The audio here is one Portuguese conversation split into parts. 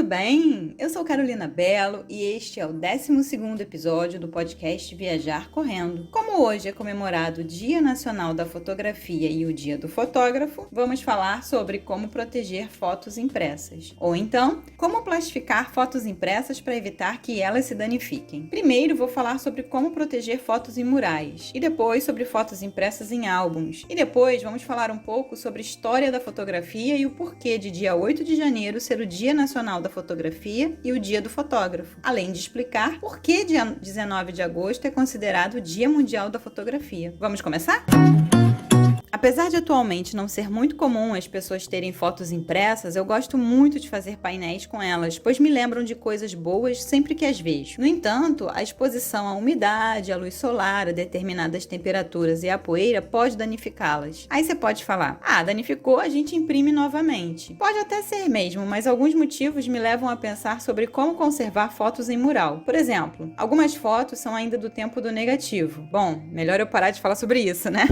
bem? Eu sou Carolina Bello e este é o 12º episódio do podcast Viajar Correndo. Como hoje é comemorado o Dia Nacional da Fotografia e o Dia do Fotógrafo, vamos falar sobre como proteger fotos impressas. Ou então, como plastificar fotos impressas para evitar que elas se danifiquem. Primeiro vou falar sobre como proteger fotos em murais, e depois sobre fotos impressas em álbuns. E depois vamos falar um pouco sobre a história da fotografia e o porquê de dia 8 de janeiro ser o Dia Nacional da Fotografia e o Dia do Fotógrafo, além de explicar por que dia 19 de agosto é considerado o Dia Mundial da Fotografia. Vamos começar? Apesar de atualmente não ser muito comum as pessoas terem fotos impressas, eu gosto muito de fazer painéis com elas, pois me lembram de coisas boas sempre que as vejo. No entanto, a exposição à umidade, à luz solar, a determinadas temperaturas e à poeira pode danificá-las. Aí você pode falar, danificou, a gente imprime novamente. Pode até ser mesmo, mas alguns motivos me levam a pensar sobre como conservar fotos em mural. Por exemplo, algumas fotos são ainda do tempo do negativo. Bom, melhor eu parar de falar sobre isso, né?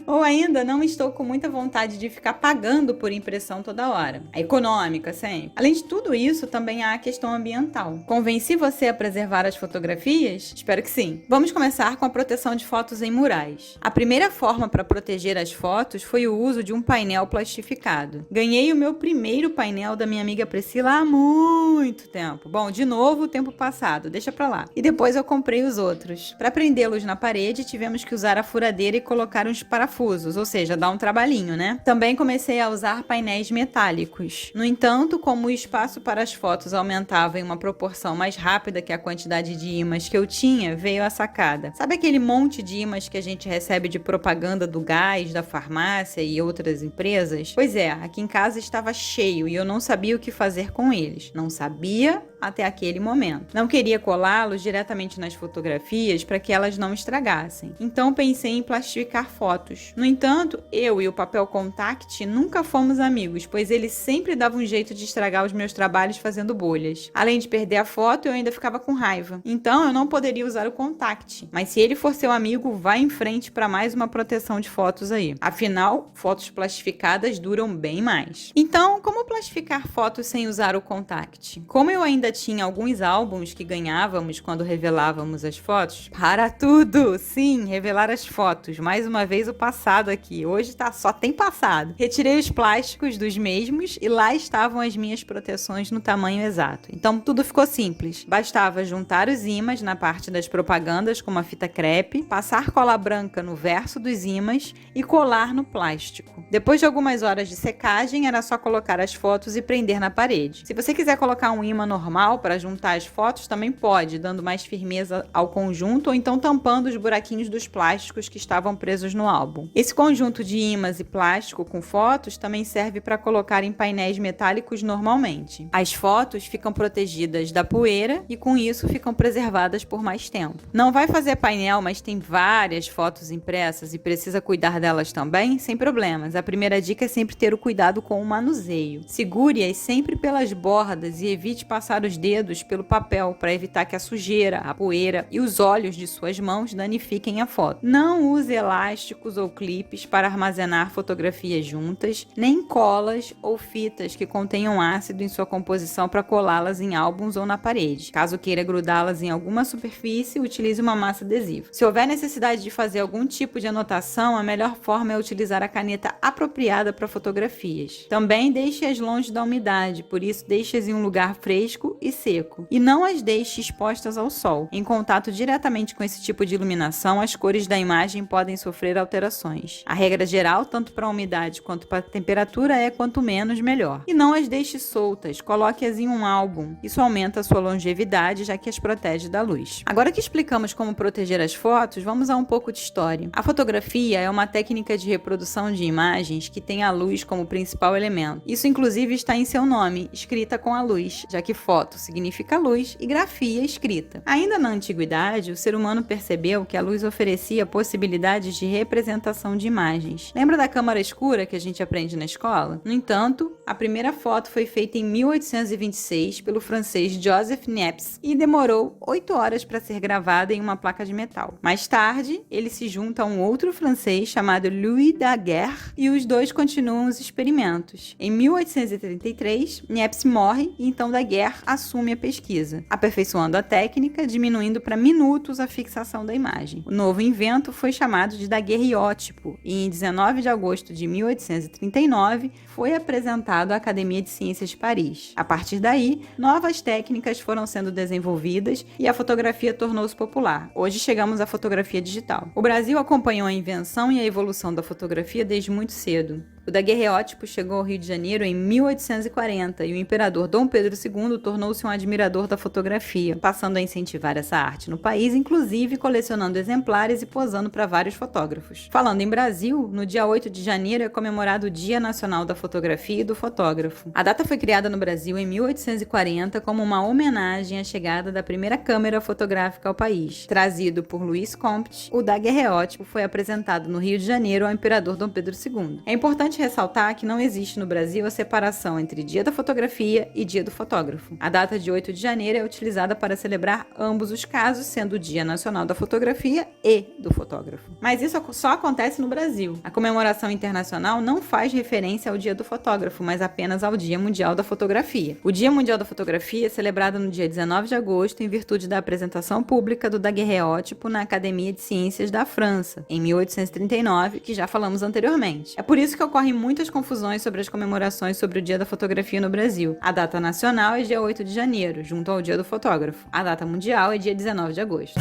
Ou ainda não estou com muita vontade de ficar pagando por impressão toda hora. A econômica, sempre. Além de tudo isso, também há a questão ambiental. Convenci você a preservar as fotografias? Espero que sim. Vamos começar com a proteção de fotos em murais. A primeira forma para proteger as fotos foi o uso de um painel plastificado. Ganhei o meu primeiro painel da minha amiga Priscila há muito tempo. Bom, de novo, o tempo passado, deixa pra lá. E depois eu comprei os outros. Para prendê-los na parede, tivemos que usar a furadeira e colocar uns parafusos, ou seja, dá um trabalhinho, né? Também comecei a usar painéis metálicos. No entanto, como o espaço para as fotos aumentava em uma proporção mais rápida que a quantidade de ímãs que eu tinha, veio a sacada. Sabe aquele monte de ímãs que a gente recebe de propaganda do gás, da farmácia e outras empresas? Pois é, aqui em casa estava cheio e eu não sabia o que fazer com eles. Não sabia até aquele momento. Não queria colá-los diretamente nas fotografias para que elas não estragassem. Então pensei em plastificar fotos. No entanto, eu e o papel contact nunca fomos amigos, pois ele sempre dava um jeito de estragar os meus trabalhos fazendo bolhas. Além de perder a foto, eu ainda ficava com raiva. Então eu não poderia usar o contact. Mas se ele for seu amigo, vá em frente para mais uma proteção de fotos aí. Afinal, fotos plastificadas duram bem mais. Então, como plastificar fotos sem usar o contact? Como eu ainda tinha alguns álbuns que ganhávamos quando revelávamos as fotos, para tudo! Sim, revelar as fotos. Mais uma vez o passado aqui. Hoje só tem passado. Retirei os plásticos dos mesmos e lá estavam as minhas proteções no tamanho exato. Então tudo ficou simples. Bastava juntar os ímãs na parte das propagandas com uma fita crepe, passar cola branca no verso dos ímãs e colar no plástico. Depois de algumas horas de secagem, era só colocar as fotos e prender na parede. Se você quiser colocar um ímã normal para juntar as fotos, também pode, dando mais firmeza ao conjunto ou então tampando os buraquinhos dos plásticos que estavam presos no álbum. Esse conjunto de ímãs e plástico com fotos também serve para colocar em painéis metálicos normalmente. As fotos ficam protegidas da poeira e com isso ficam preservadas por mais tempo. Não vai fazer painel, mas tem várias fotos impressas e precisa cuidar delas também? Sem problemas. A primeira dica é sempre ter o cuidado com o manuseio. Segure-as sempre pelas bordas e evite passar os dedos pelo papel para evitar que a sujeira, a poeira e os olhos de suas mãos danifiquem a foto. Não use elásticos ou clipes para armazenar fotografias juntas, nem colas ou fitas que contenham ácido em sua composição para colá-las em álbuns ou na parede. Caso queira grudá-las em alguma superfície, utilize uma massa adesiva. Se houver necessidade de fazer algum tipo de anotação, a melhor forma é utilizar a caneta apropriada para fotografias. Também deixe-as longe da umidade, por isso deixe-as em um lugar fresco e seco. E não as deixe expostas ao sol. Em contato diretamente com esse tipo de iluminação, as cores da imagem podem sofrer alterações. A regra geral, tanto para a umidade quanto para a temperatura, é quanto menos, melhor. E não as deixe soltas, coloque-as em um álbum. Isso aumenta a sua longevidade, já que as protege da luz. Agora que explicamos como proteger as fotos, vamos a um pouco de história. A fotografia é uma técnica de reprodução de imagens que tem a luz como principal elemento. Isso inclusive está em seu nome, escrita com a luz, já que foto foto significa luz e grafia escrita. Ainda na antiguidade, o ser humano percebeu que a luz oferecia possibilidades de representação de imagens. Lembra da câmara escura que a gente aprende na escola? No entanto, a primeira foto foi feita em 1826 pelo francês Joseph Niepce e demorou 8 horas para ser gravada em uma placa de metal. Mais tarde, ele se junta a um outro francês chamado Louis Daguerre e os dois continuam os experimentos. Em 1833, Niepce morre e então Daguerre assume a pesquisa, aperfeiçoando a técnica, diminuindo para minutos a fixação da imagem. O novo invento foi chamado de daguerreótipo e em 19 de agosto de 1839 foi apresentado à Academia de Ciências de Paris. A partir daí, novas técnicas foram sendo desenvolvidas e a fotografia tornou-se popular. Hoje chegamos à fotografia digital. O Brasil acompanhou a invenção e a evolução da fotografia desde muito cedo. O daguerreótipo chegou ao Rio de Janeiro em 1840 e o imperador Dom Pedro II tornou-se um admirador da fotografia, passando a incentivar essa arte no país, inclusive colecionando exemplares e posando para vários fotógrafos. Falando em Brasil, no dia 8 de janeiro é comemorado o Dia Nacional da Fotografia e do Fotógrafo. A data foi criada no Brasil em 1840 como uma homenagem à chegada da primeira câmera fotográfica ao país. Trazido por Louis Comte, o daguerreótipo foi apresentado no Rio de Janeiro ao imperador Dom Pedro II. É importante ressaltar que não existe no Brasil a separação entre Dia da Fotografia e Dia do Fotógrafo. A data de 8 de janeiro é utilizada para celebrar ambos os casos, sendo o Dia Nacional da Fotografia e do Fotógrafo. Mas isso só acontece no Brasil. A comemoração internacional não faz referência ao Dia do Fotógrafo, mas apenas ao Dia Mundial da Fotografia. O Dia Mundial da Fotografia é celebrado no dia 19 de agosto em virtude da apresentação pública do daguerreótipo na Academia de Ciências da França, em 1839, que já falamos anteriormente. É por isso que ocorrem muitas confusões sobre as comemorações sobre o Dia da Fotografia no Brasil. A data nacional é dia 8 de janeiro, junto ao Dia do Fotógrafo. A data mundial é dia 19 de agosto.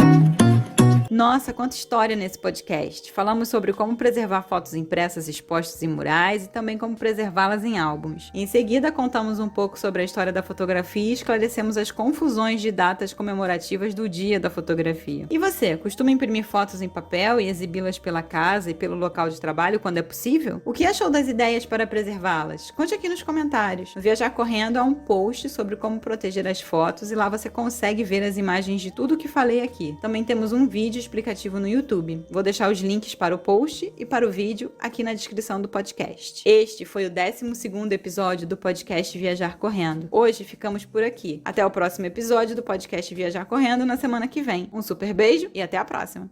Nossa, quanta história nesse podcast! Falamos sobre como preservar fotos impressas expostas em murais e também como preservá-las em álbuns. Em seguida, contamos um pouco sobre a história da fotografia e esclarecemos as confusões de datas comemorativas do Dia da Fotografia. E você, costuma imprimir fotos em papel e exibi-las pela casa e pelo local de trabalho quando é possível? O que achou das ideias para preservá-las? Conte aqui nos comentários. No Viajar Correndo há um post sobre como proteger as fotos e lá você consegue ver as imagens de tudo o que falei aqui. Também temos um vídeo explicativo no YouTube. Vou deixar os links para o post e para o vídeo aqui na descrição do podcast. Este foi o 12º episódio do podcast Viajar Correndo. Hoje ficamos por aqui. Até o próximo episódio do podcast Viajar Correndo na semana que vem. Um super beijo e até a próxima!